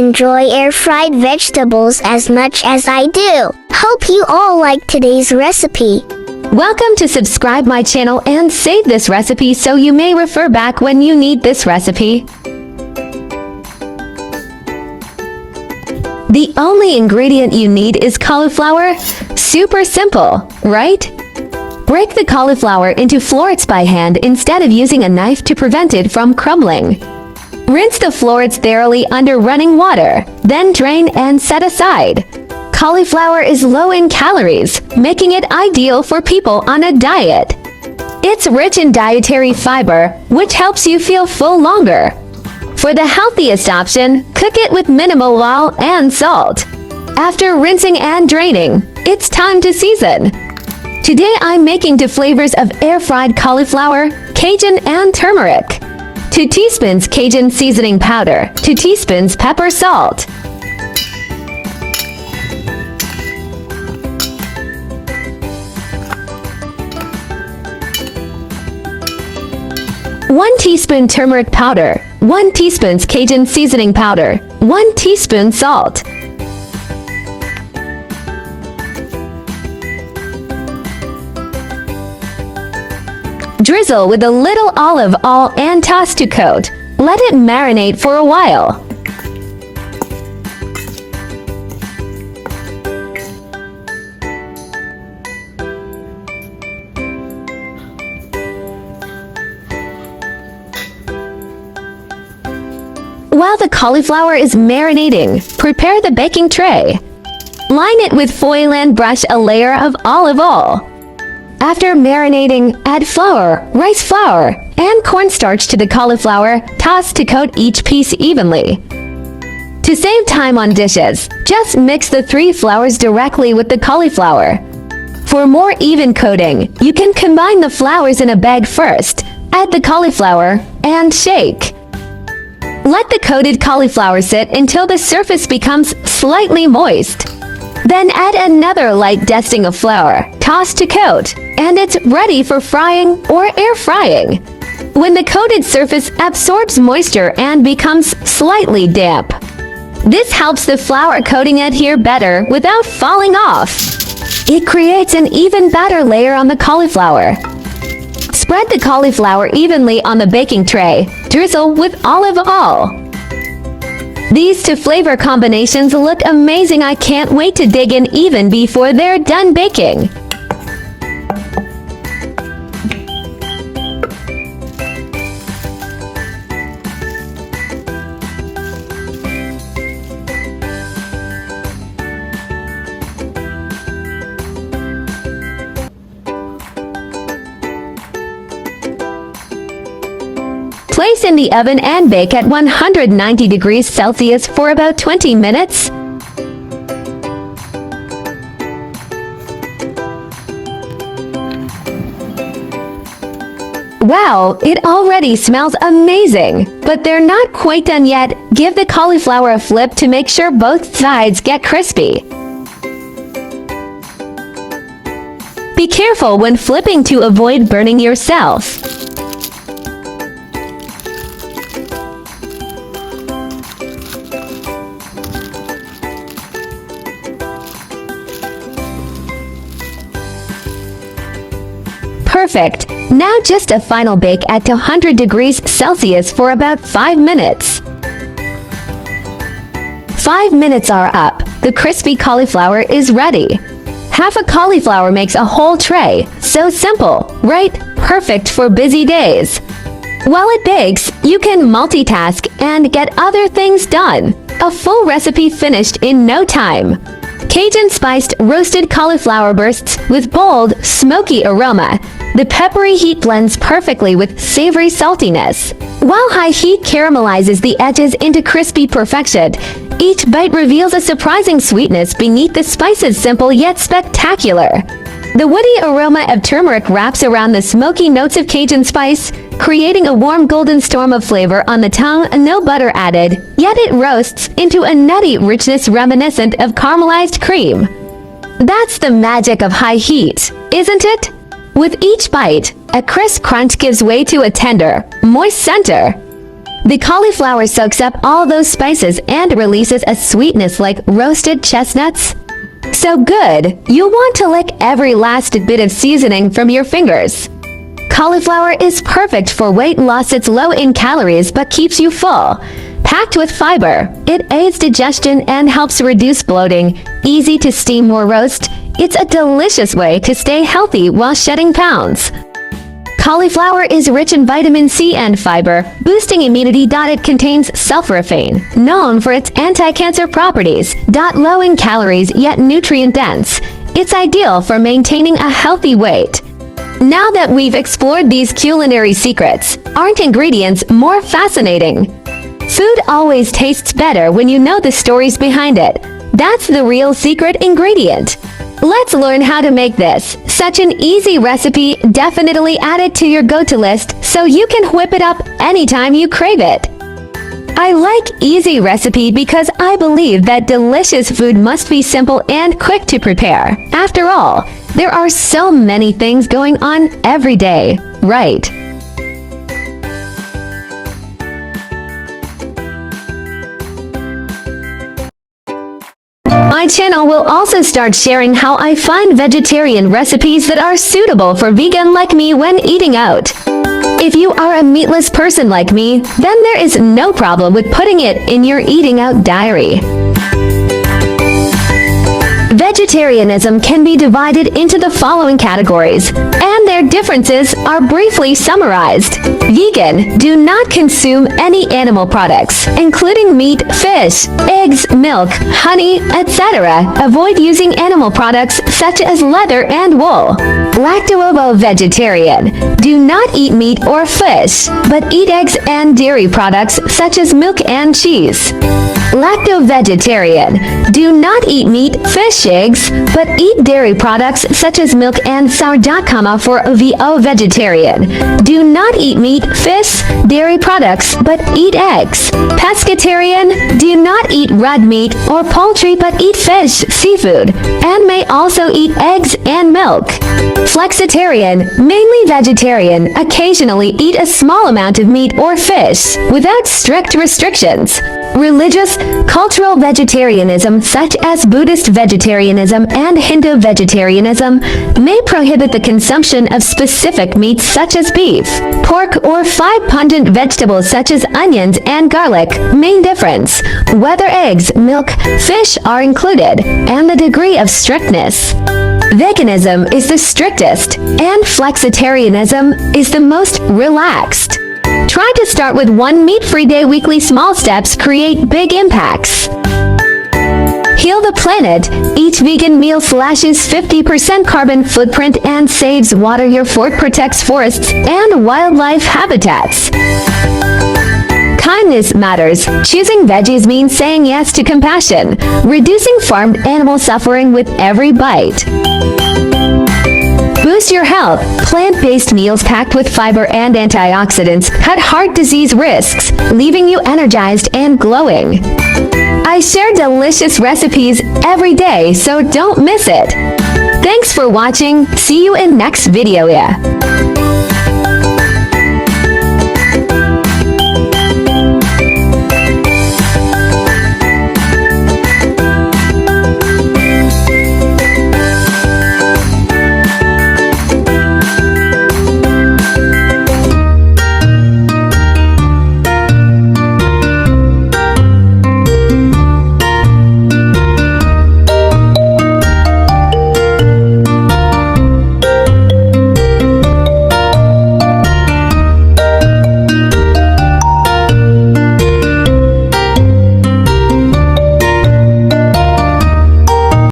enjoy air-fried vegetables as much as I do. Hope you all like today's recipe. Welcome to subscribe my channel and save this recipe so you may refer back when you need this recipe. The only ingredient you need is cauliflower. Super simple, right? Break the cauliflower into florets by hand instead of using a knife to prevent it from crumbling. Rinse the florets thoroughly under running water, then drain and set aside. Cauliflower is low in calories, making it ideal for people on a diet. It's rich in dietary fiber, which helps you feel full longer. For the healthiest option, cook it with minimal oil and salt. After rinsing and draining, it's time to season. Today I'm making two flavors of air-fried cauliflower, Cajun and turmeric. 2 teaspoons Cajun seasoning powder, 2 teaspoons pepper salt. 1 teaspoon turmeric powder, 1 teaspoon Cajun seasoning powder, 1 teaspoon salt. Drizzle with a little olive oil and toss to coat. Let it marinate for a while. While the cauliflower is marinating, prepare the baking tray. Line it with foil and brush a layer of olive oil. After marinating, add flour, rice flour, and cornstarch to the cauliflower. Toss to coat each piece evenly. To save time on dishes, just mix the 3 flours directly with the cauliflower. For more even coating, you can combine the flours in a bag first, add the cauliflower, and shake. Let the coated cauliflower sit until the surface becomes slightly moist. Then add another light dusting of flour, toss to coat, and it's ready for frying or air frying. When the coated surface absorbs moisture and becomes slightly damp, this helps the flour coating adhere better without falling off. It creates an even better layer on the cauliflower. Spread the cauliflower evenly on the baking tray. Drizzle with olive oil. These 2 flavor combinations look amazing. I can't wait to dig in even before they're done baking. Place in the oven and bake at 190 degrees Celsius for about 20 minutes. Wow, it already smells amazing! But they're not quite done yet. Give the cauliflower a flip to make sure both sides get crispy. Be careful when flipping to avoid burning yourself. Perfect. Now just a final bake at 200 degrees Celsius for about 5 minutes. 5 minutes are up. The crispy cauliflower is ready. Half a cauliflower makes a whole tray. So simple, right? Perfect for busy days. While it bakes, you can multitask and get other things done. A full recipe finished in no time. Cajun spiced roasted cauliflower bursts with bold, smoky aroma. The peppery heat blends perfectly with savory saltiness. While high heat caramelizes the edges into crispy perfection, each bite reveals a surprising sweetness beneath the spices. Simple yet spectacular. The woody aroma of turmeric wraps around the smoky notes of Cajun spice, creating a warm golden storm of flavor on the tongue. No butter added, yet it roasts into a nutty richness reminiscent of caramelized cream. That's the magic of high heat, isn't it? With each bite, a crisp crunch gives way to a tender, moist center. The cauliflower soaks up all those spices and releases a sweetness like roasted chestnuts. So good, you'll want to lick every last bit of seasoning from your fingers. Cauliflower is perfect for weight loss. It's low in calories but keeps you full. Packed with fiber, it aids digestion and helps reduce bloating. Easy to steam or roast, it's a delicious way to stay healthy while shedding pounds. Cauliflower is rich in vitamin C and fiber, boosting immunity. It contains sulforaphane, known for its anti-cancer properties. Low in calories yet nutrient-dense. It's ideal for maintaining a healthy weight. Now that we've explored these culinary secrets, aren't ingredients more fascinating? Food always tastes better when you know the stories behind it. That's the real secret ingredient. Let's learn how to make this. Such an easy recipe. Definitely add it to your go-to list so you can whip it up anytime you crave it. I like easy recipe because I believe that delicious food must be simple and quick to prepare. After all, there are so many things going on every day, right? My channel will also start sharing how I find vegetarian recipes that are suitable for vegan like me when eating out. If you are a meatless person like me, then there is no problem with putting it in your eating out diary. Vegetarianism can be divided into the following categories, and their differences are briefly summarized. Vegan: do not consume any animal products, including meat, fish, eggs, milk, honey, etc. Avoid using animal products such as leather and wool. Lacto-ovo-vegetarian: do not eat meat or fish, but eat eggs and dairy products such as milk and cheese. Lacto-vegetarian: do not eat meat, fish, eggs, but eat dairy products such as milk and sourdough. For ovo-vegetarian: do not eat meat, fish, dairy products, but eat eggs. Pescatarian: do not eat red meat or poultry but eat fish, seafood, and may also eat eggs and milk. Flexitarian: mainly vegetarian, occasionally eat a small amount of meat or fish, without strict restrictions. Religious, cultural vegetarianism such as Buddhist vegetarianism and Hindu vegetarianism may prohibit the consumption of specific meats such as beef, pork, or 5 pungent vegetables such as onions and garlic. Main difference: whether eggs, milk, fish are included, and the degree of strictness. Veganism is the strictest, and flexitarianism is the most relaxed. Try to start with one meat-free day. Weekly small steps create big impacts. Heal the planet. Each vegan meal slashes 50% carbon footprint and saves water. Your fork protects forests and wildlife habitats. Kindness matters. Choosing veggies means saying yes to compassion, reducing farmed animal suffering with every bite. Boost your health. Plant-based meals packed with fiber and antioxidants cut heart disease risks, leaving you energized and glowing. I share delicious recipes every day, so don't miss it. Thanks for watching. See you in next video.